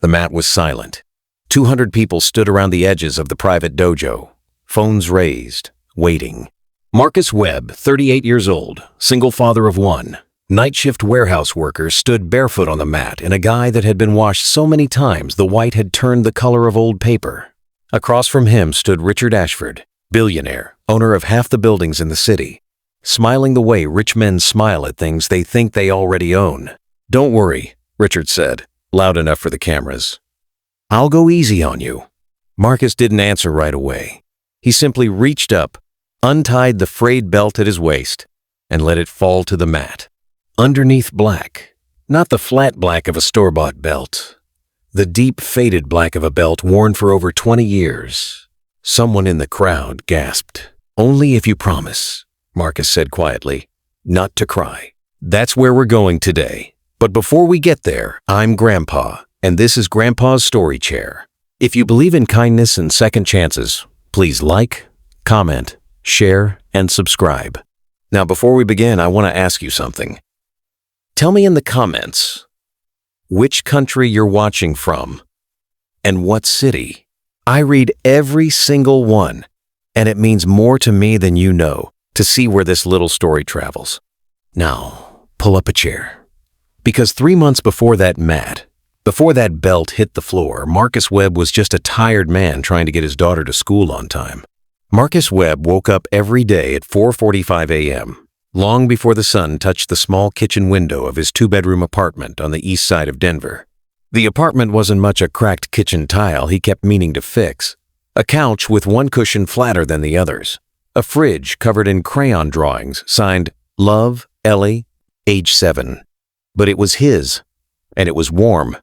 The mat was silent. 200 people stood around the edges of the private dojo, phones raised, waiting. Marcus Webb, 38 years old, single father of one, night shift warehouse worker, stood barefoot on the mat in a guy that had been washed so many times the white had turned the color of old paper. Across from him stood Richard Ashford, billionaire, owner of half the buildings in the city, smiling the way rich men smile at things they think they already own. "Don't worry," Richard said, loud enough for the cameras. "I'll go easy on you." Marcus didn't answer right away. He simply reached up, untied the frayed belt at his waist, and let it fall to the mat. Underneath black, not the flat black of a store-bought belt, the deep faded black of a belt worn for over 20 years. Someone in the crowd gasped. "Only if you promise," Marcus said quietly, "not to cry. That's where we're going today. But before we get there, I'm Grandpa, and this is Grandpa's Story Chair. If you believe in kindness and second chances, please like, comment, share, and subscribe. Now, before we begin, I want to ask you something. Tell me in the comments which country you're watching from and what city. I read every single one, and it means more to me than you know to see where this little story travels. Now, pull up a chair. Because 3 months before that belt hit the floor, Marcus Webb was just a tired man trying to get his daughter to school on time. Marcus Webb woke up every day at 4:45 a.m., long before the sun touched the small kitchen window of his 2-bedroom apartment on the east side of Denver. The apartment wasn't much a cracked kitchen tile he kept meaning to fix, a couch with one cushion flatter than the others, a fridge covered in crayon drawings signed Love, Ellie, age 7. But it was his, and it was warm,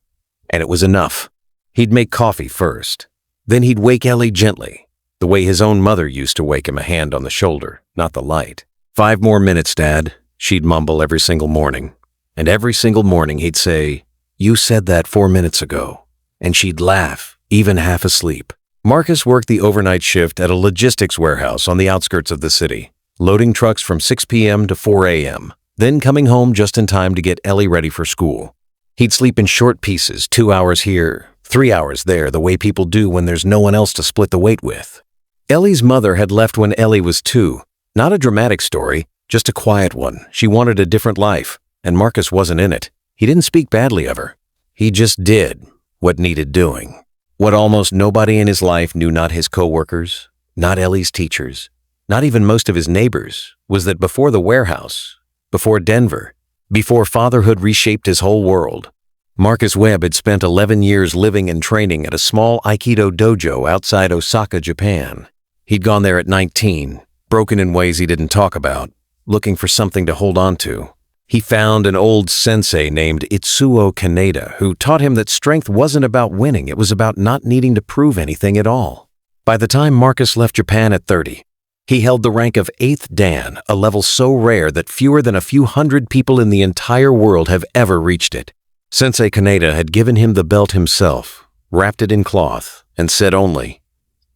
and it was enough. He'd make coffee first. Then he'd wake Ellie gently, the way his own mother used to wake him, a hand on the shoulder, not the light. "5 more minutes, Dad," she'd mumble every single morning. And every single morning he'd say, "You said that 4 minutes ago." And she'd laugh, even half asleep. Marcus worked the overnight shift at a logistics warehouse on the outskirts of the city, loading trucks from 6 p.m. to 4 a.m., then coming home just in time to get Ellie ready for school. He'd sleep in short pieces, 2 hours here, 3 hours there, the way people do when there's no one else to split the weight with. Ellie's mother had left when Ellie was 2. Not a dramatic story, just a quiet one. She wanted a different life, and Marcus wasn't in it. He didn't speak badly of her. He just did what needed doing. What almost nobody in his life knew, not his coworkers, not Ellie's teachers, not even most of his neighbors, was that before the warehouse, before Denver, before fatherhood reshaped his whole world, Marcus Webb had spent 11 years living and training at a small Aikido dojo outside Osaka, Japan. He'd gone there at 19, broken in ways he didn't talk about, looking for something to hold on to. He found an old sensei named Itsuo Kaneda who taught him that strength wasn't about winning, it was about not needing to prove anything at all. By the time Marcus left Japan at 30, he held the rank of 8th Dan, a level so rare that fewer than a few hundred people in the entire world have ever reached it. Sensei Kaneda had given him the belt himself, wrapped it in cloth, and said only,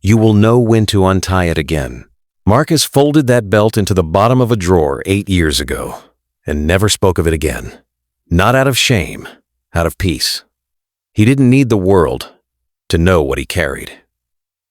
"You will know when to untie it again." Marcus folded that belt into the bottom of a drawer 8 years ago, and never spoke of it again. Not out of shame, out of peace. He didn't need the world to know what he carried.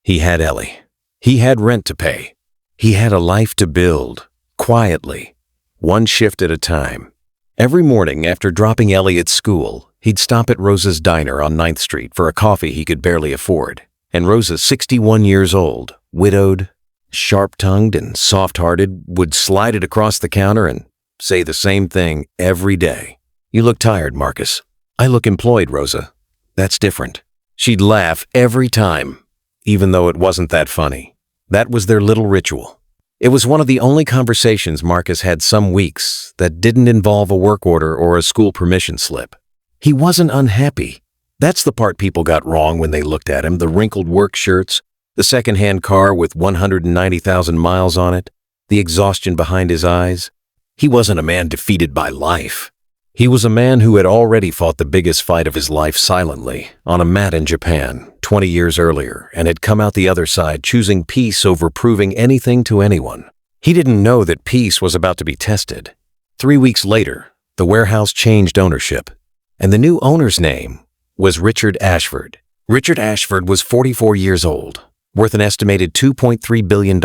He had Ellie. He had rent to pay. He had a life to build, quietly, one shift at a time. Every morning after dropping Ellie at school, he'd stop at Rosa's Diner on 9th Street for a coffee he could barely afford. And Rosa, 61 years old, widowed, sharp-tongued and soft-hearted, would slide it across the counter and say the same thing every day. "You look tired, Marcus." "I look employed, Rosa. That's different." She'd laugh every time, even though it wasn't that funny. That was their little ritual. It was one of the only conversations Marcus had some weeks that didn't involve a work order or a school permission slip. He wasn't unhappy. That's the part people got wrong when they looked at him: the wrinkled work shirts, the second-hand car with 190,000 miles on it, the exhaustion behind his eyes. He wasn't a man defeated by life. He was a man who had already fought the biggest fight of his life silently on a mat in Japan 20 years earlier and had come out the other side choosing peace over proving anything to anyone. He didn't know that peace was about to be tested. 3 weeks later, the warehouse changed ownership, and the new owner's name was Richard Ashford. Richard Ashford was 44 years old, worth an estimated $2.3 billion,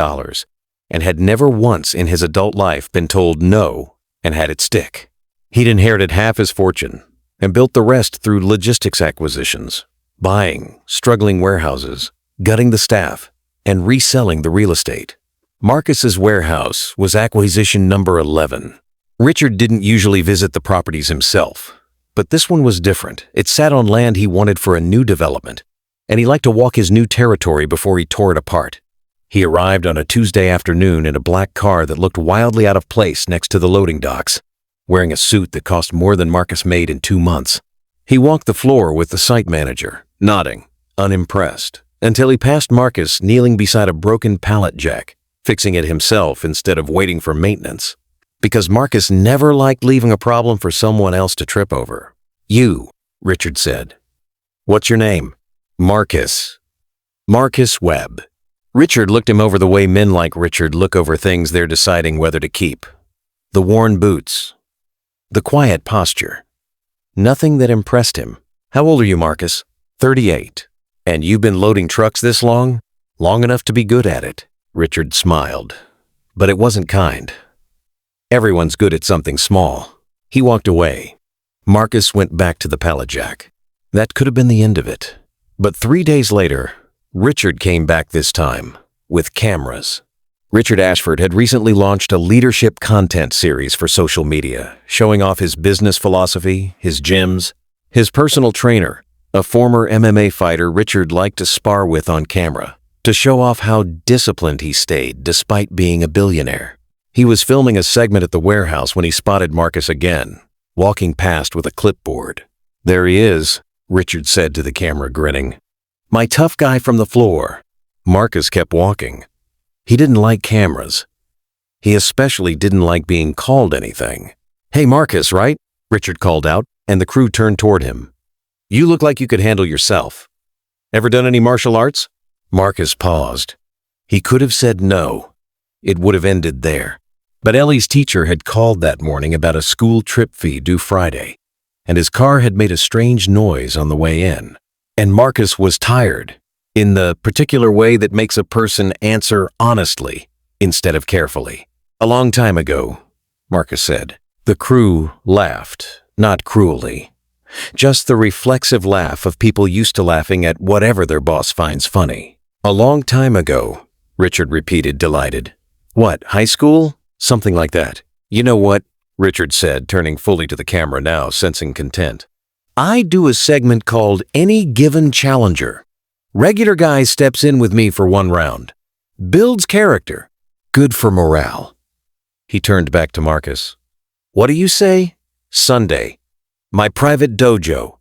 and had never once in his adult life been told no and had it stick. He'd inherited half his fortune and built the rest through logistics acquisitions, buying struggling warehouses, gutting the staff, and reselling the real estate. Marcus's warehouse was acquisition number 11. Richard didn't usually visit the properties himself, but this one was different. It sat on land he wanted for a new development, and he liked to walk his new territory before he tore it apart. He arrived on a Tuesday afternoon in a black car that looked wildly out of place next to the loading docks, wearing a suit that cost more than Marcus made in 2 months. He walked the floor with the site manager, nodding, unimpressed, until he passed Marcus kneeling beside a broken pallet jack, fixing it himself instead of waiting for maintenance, because Marcus never liked leaving a problem for someone else to trip over. "You," Richard said. "What's your name?" "Marcus." Marcus Webb. Richard looked him over the way men like Richard look over things they're deciding whether to keep. The worn boots. The quiet posture. Nothing that impressed him. "How old are you, Marcus?" 38. "And you've been loading trucks this long?" "Long enough to be good at it." Richard smiled, but it wasn't kind. Everyone's good at something small. He walked away. Marcus went back to the pallet jack. That could have been the end of it. But 3 days later, Richard came back this time, with cameras. Richard Ashford had recently launched a leadership content series for social media, showing off his business philosophy, his gyms, his personal trainer, a former MMA fighter Richard liked to spar with on camera, to show off how disciplined he stayed despite being a billionaire. He was filming a segment at the warehouse when he spotted Marcus again, walking past with a clipboard. "There he is," Richard said to the camera, grinning. "My tough guy from the floor." Marcus kept walking. He didn't like cameras. He especially didn't like being called anything. "Hey, Marcus, right?" Richard called out, and the crew turned toward him. "You look like you could handle yourself. Ever done any martial arts?" Marcus paused. He could have said no. It would have ended there. But Ellie's teacher had called that morning about a school trip fee due Friday, and his car had made a strange noise on the way in. And Marcus was tired, in the particular way that makes a person answer honestly instead of carefully. "A long time ago," Marcus said. The crew laughed, not cruelly. Just the reflexive laugh of people used to laughing at whatever their boss finds funny. "A long time ago," Richard repeated, delighted. "What, high school? Something like that." "You know what?" Richard said, turning fully to the camera now, sensing content. "I do a segment called Any Given Challenger. Regular guy steps in with me for 1 round. Builds character. Good for morale." He turned back to Marcus. "What do you say? Sunday. My private dojo.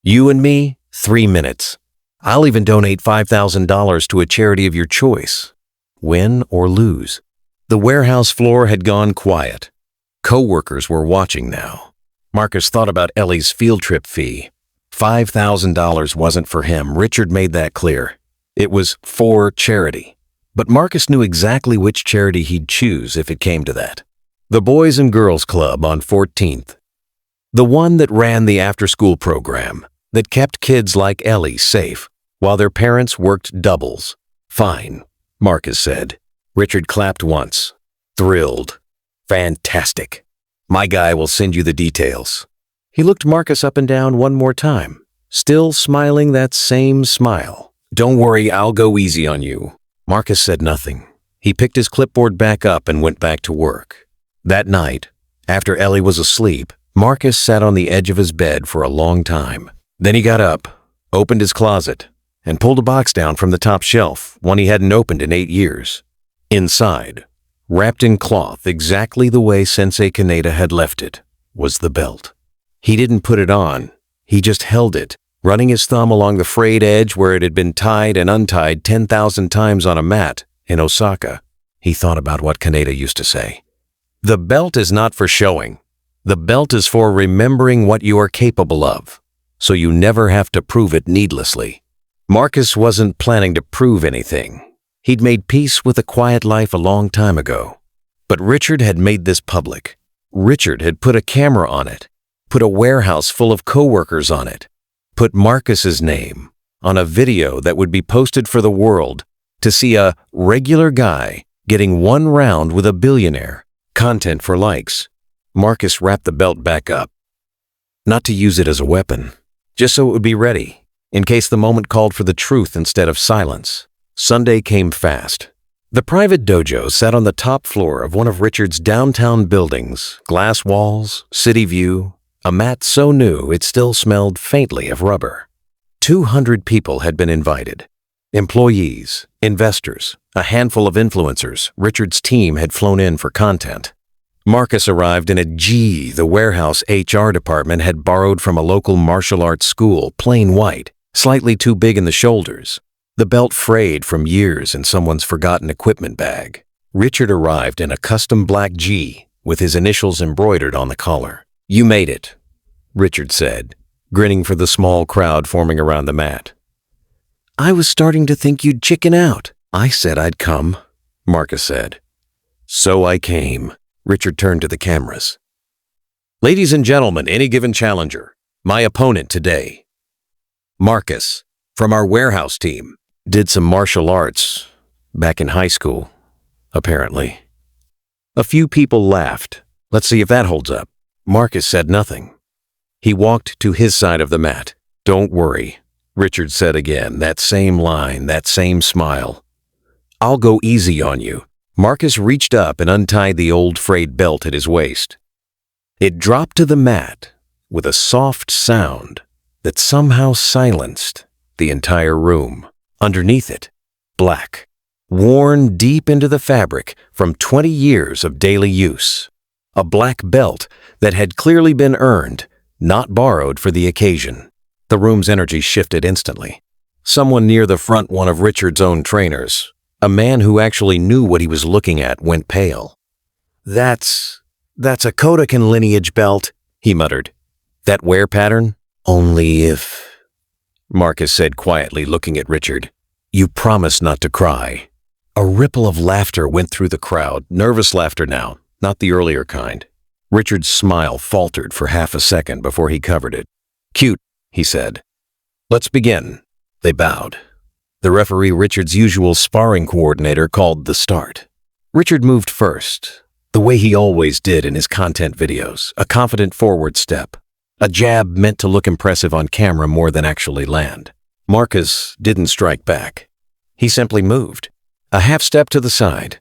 You and me, 3 minutes. I'll even donate $5,000 to a charity of your choice. Win or lose." The warehouse floor had gone quiet. Co-workers were watching now. Marcus thought about Ellie's field trip fee. $5,000 wasn't for him. Richard made that clear. It was for charity. But Marcus knew exactly which charity he'd choose if it came to that. The Boys and Girls Club on 14th. The one that ran the after-school program, that kept kids like Ellie safe, while their parents worked doubles. "Fine," Marcus said. Richard clapped once. Thrilled. "Fantastic. My guy will send you the details." He looked Marcus up and down one more time, still smiling that same smile. "Don't worry, I'll go easy on you." Marcus said nothing. He picked his clipboard back up and went back to work. That night, after Ellie was asleep, Marcus sat on the edge of his bed for a long time. Then he got up, opened his closet, and pulled a box down from the top shelf, one he hadn't opened in 8 years. Inside, wrapped in cloth exactly the way Sensei Kaneda had left it, was the belt. He didn't put it on, he just held it, running his thumb along the frayed edge where it had been tied and untied 10,000 times on a mat in Osaka. He thought about what Kaneda used to say. "The belt is not for showing. The belt is for remembering what you are capable of, so you never have to prove it needlessly." Marcus wasn't planning to prove anything. He'd made peace with a quiet life a long time ago. But Richard had made this public. Richard had put a camera on it, put a warehouse full of co-workers on it, put Marcus's name on a video that would be posted for the world to see a regular guy getting one round with a billionaire. Content for likes. Marcus wrapped the belt back up. Not to use it as a weapon, just so it would be ready, in case the moment called for the truth instead of silence. Sunday came fast. The private dojo sat on the top floor of one of Richard's downtown buildings, glass walls, city view, a mat so new it still smelled faintly of rubber. 200 people had been invited. Employees, investors, a handful of influencers Richard's team had flown in for content. Marcus arrived in a G the warehouse HR department had borrowed from a local martial arts school, plain white, slightly too big in the shoulders. The belt frayed from years in someone's forgotten equipment bag. Richard arrived in a custom black G with his initials embroidered on the collar. "You made it," Richard said, grinning for the small crowd forming around the mat. "I was starting to think you'd chicken out." "I said I'd come," Marcus said. "So I came." Richard turned to the cameras. "Ladies and gentlemen, any given challenger, my opponent today. Marcus, from our warehouse team. Did some martial arts back in high school, apparently." A few people laughed. "Let's see if that holds up." Marcus said nothing. He walked to his side of the mat. "Don't worry," Richard said again, that same line, that same smile. "I'll go easy on you." Marcus reached up and untied the old frayed belt at his waist. It dropped to the mat with a soft sound that somehow silenced the entire room. Underneath it, black, worn deep into the fabric from 20 years of daily use. A black belt that had clearly been earned, not borrowed for the occasion. The room's energy shifted instantly. Someone near the front, one of Richard's own trainers, a man who actually knew what he was looking at, went pale. That's a Kodokan lineage belt," he muttered. "That wear pattern? Only if..." Marcus said quietly, looking at Richard. "You promise not to cry." A ripple of laughter went through the crowd, nervous laughter now, not the earlier kind. Richard's smile faltered for half a second before he covered it. "Cute," he said. "Let's begin." They bowed. The referee, Richard's usual sparring coordinator, called the start. Richard moved first, the way he always did in his content videos, a confident forward step. A jab meant to look impressive on camera more than actually land. Marcus didn't strike back. He simply moved. A half step to the side.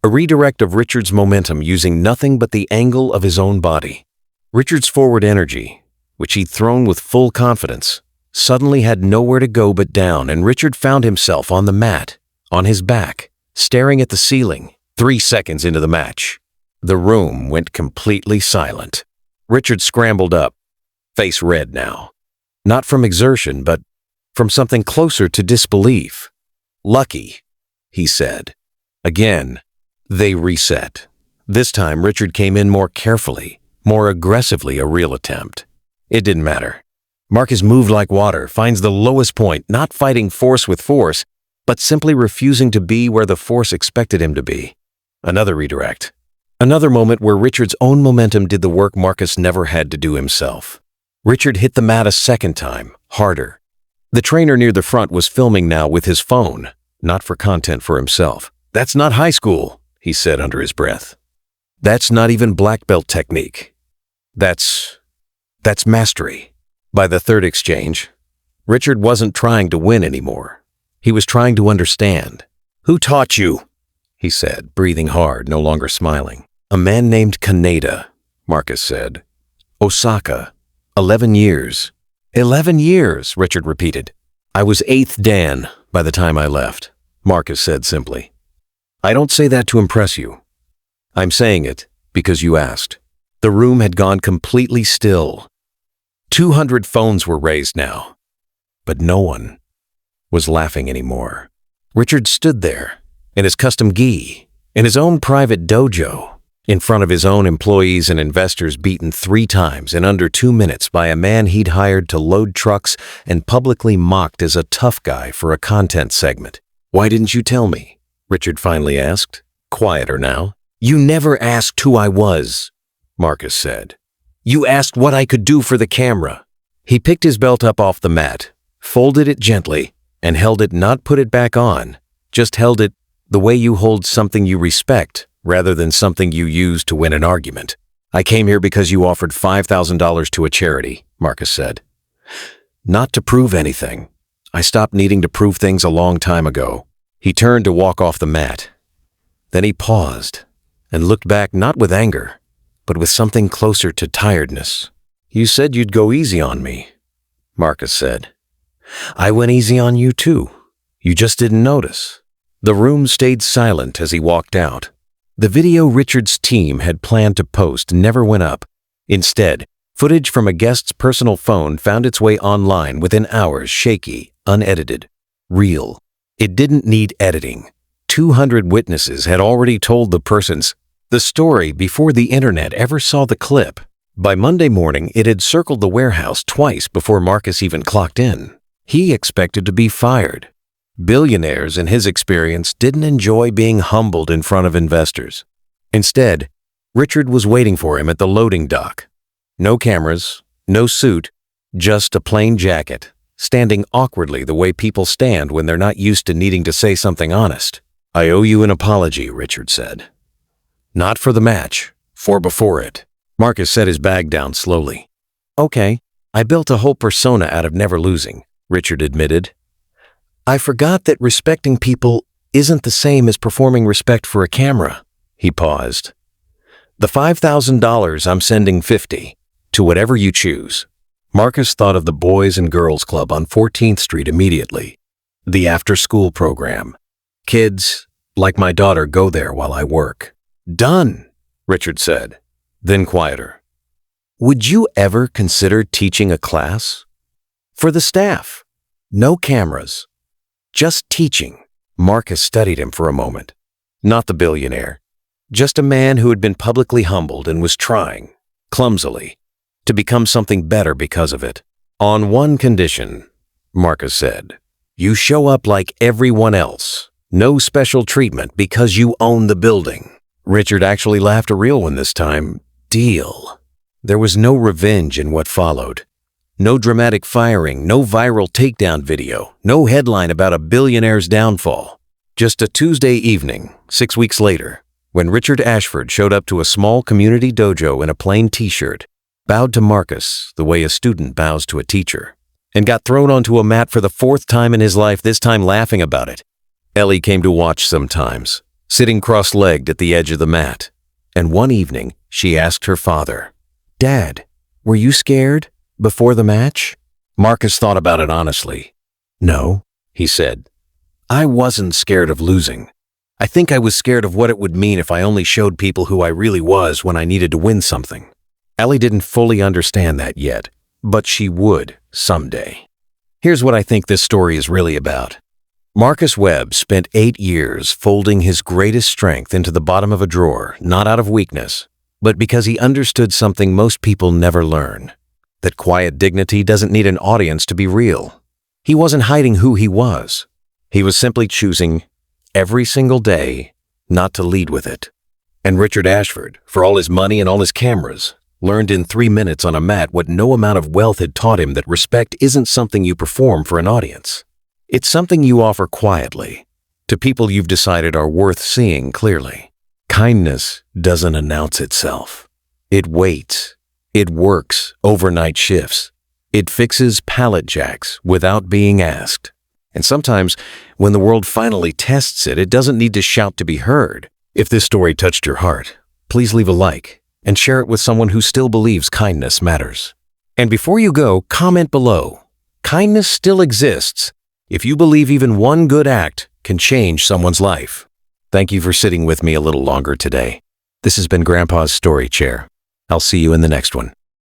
A redirect of Richard's momentum using nothing but the angle of his own body. Richard's forward energy, which he'd thrown with full confidence, suddenly had nowhere to go but down, and Richard found himself on the mat, on his back, staring at the ceiling. 3 seconds into the match, the room went completely silent. Richard scrambled up, face red now. Not from exertion, but from something closer to disbelief. "Lucky," he said. Again, they reset. This time, Richard came in more carefully, more aggressively, a real attempt. It didn't matter. Marcus moved like water, finds the lowest point, not fighting force with force, but simply refusing to be where the force expected him to be. Another redirect. Another moment where Richard's own momentum did the work Marcus never had to do himself. Richard hit the mat a second time, harder. The trainer near the front was filming now with his phone, not for content for himself. "That's not high school," he said under his breath. "That's not even black belt technique. That's mastery." By the third exchange, Richard wasn't trying to win anymore. He was trying to understand. "Who taught you?" he said, breathing hard, no longer smiling. "A man named Kaneda," Marcus said. "Osaka. 11 years. 11 years, Richard repeated. "I was 8th Dan by the time I left," Marcus said simply. "I don't say that to impress you. I'm saying it because you asked." The room had gone completely still. 200 phones were raised now, but no one was laughing anymore. Richard stood there, in his custom gi, in his own private dojo, in front of his own employees and investors, beaten 3 times in under 2 minutes by a man he'd hired to load trucks and publicly mocked as a tough guy for a content segment. "Why didn't you tell me?" Richard finally asked, quieter now. "You never asked who I was," Marcus said. "You asked what I could do for the camera. He picked his belt up off the mat, folded it gently, and held it, not put it back on, just held it the way you hold something you respect rather than something you use to win an argument. I came here because you offered $5,000 to a charity, Marcus said. Not to prove anything. I stopped needing to prove things a long time ago. He turned to walk off the mat. Then he paused and looked back, not with anger, but with something closer to tiredness. You said you'd go easy on me, Marcus said. I went easy on you too. You just didn't notice. The room stayed silent as he walked out. The video Richard's team had planned to post never went up. Instead, footage from a guest's personal phone found its way online within hours, shaky, unedited, real. It didn't need editing. 200 witnesses had already told the story before the internet ever saw the clip. By Monday morning, it had circled the warehouse twice before Marcus even clocked in. He expected to be fired. Billionaires, in his experience, didn't enjoy being humbled in front of investors. Instead, Richard was waiting for him at the loading dock. No cameras, no suit, just a plain jacket, standing awkwardly the way people stand when they're not used to needing to say something honest. I owe you an apology, Richard said. Not for the match, for before it. Marcus set his bag down slowly. Okay, I built a whole persona out of never losing, Richard admitted. I forgot that respecting people isn't the same as performing respect for a camera. He paused. The $5,000 I'm sending 50 to whatever you choose. Marcus thought of the Boys and Girls Club on 14th Street immediately. The after-school program. Kids, like my daughter, go there while I work. Done, Richard said, then quieter. Would you ever consider teaching a class? For the staff. No cameras. Just teaching. Marcus studied him for a moment. Not the billionaire. Just a man who had been publicly humbled and was trying, clumsily, to become something better because of it. On one condition, Marcus said. You show up like everyone else. No special treatment because you own the building. Richard actually laughed, a real one this time. Deal. There was no revenge in what followed. No dramatic firing, no viral takedown video, no headline about a billionaire's downfall. Just a Tuesday evening, 6 weeks later, when Richard Ashford showed up to a small community dojo in a plain t-shirt, bowed to Marcus the way a student bows to a teacher, and got thrown onto a mat for the 4th time in his life, this time laughing about it. Ellie came to watch sometimes, sitting cross-legged at the edge of the mat, and one evening she asked her father, Dad, were you scared before the match? Marcus thought about it honestly. No, he said. I wasn't scared of losing. I think I was scared of what it would mean if I only showed people who I really was when I needed to win something. Ellie didn't fully understand that yet, but she would someday. Here's what I think this story is really about. Marcus Webb spent 8 years folding his greatest strength into the bottom of a drawer, not out of weakness, but because he understood something most people never learn. That quiet dignity doesn't need an audience to be real. He wasn't hiding who he was. He was simply choosing, every single day, not to lead with it. And Richard Ashford, for all his money and all his cameras, learned in 3 minutes on a mat what no amount of wealth had taught him, that respect isn't something you perform for an audience. It's something you offer quietly, to people you've decided are worth seeing clearly. Kindness doesn't announce itself. It waits. It works overnight shifts. It fixes pallet jacks without being asked. And sometimes, when the world finally tests it, it doesn't need to shout to be heard. If this story touched your heart, please leave a like and share it with someone who still believes kindness matters. And before you go, comment below. Kindness still exists if you believe even one good act can change someone's life. Thank you for sitting with me a little longer today. This has been Grandpa's Story Chair. I'll see you in the next one.